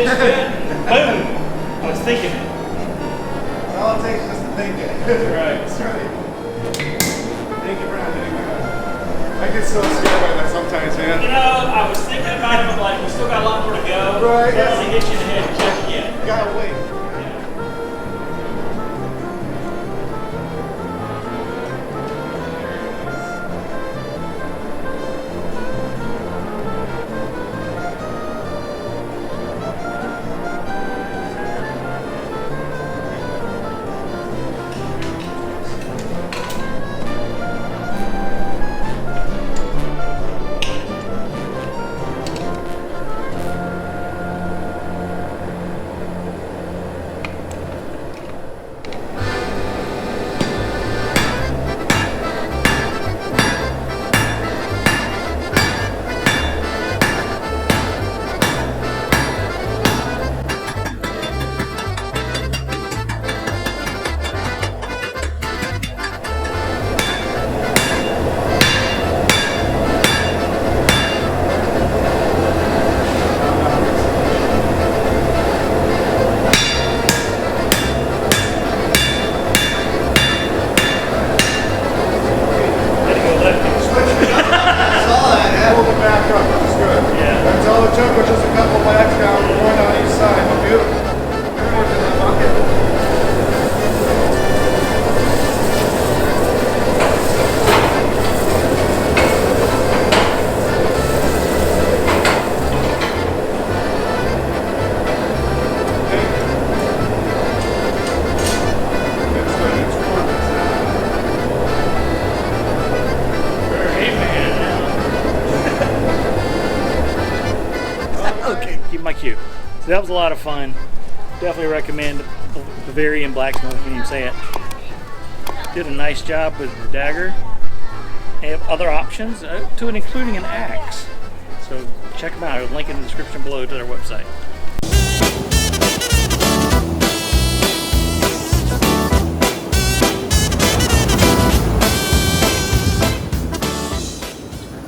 Fish good. Boom. I was thinking it. All it takes is just to think it. Right. That's right. Thank you for having me. I get so scared by that sometimes, man. You know, I was thinking about it, but like, we still got a lot more to go. Right. So I don't want to hit you in the head and check again. You gotta wait. My cue. So that was a lot of fun. Definitely recommend Bavarian Blacksmith. I can't even say it. Did a nice job with the dagger. They have other options to it, including an axe. So check them out. I'll link in the description below to their website.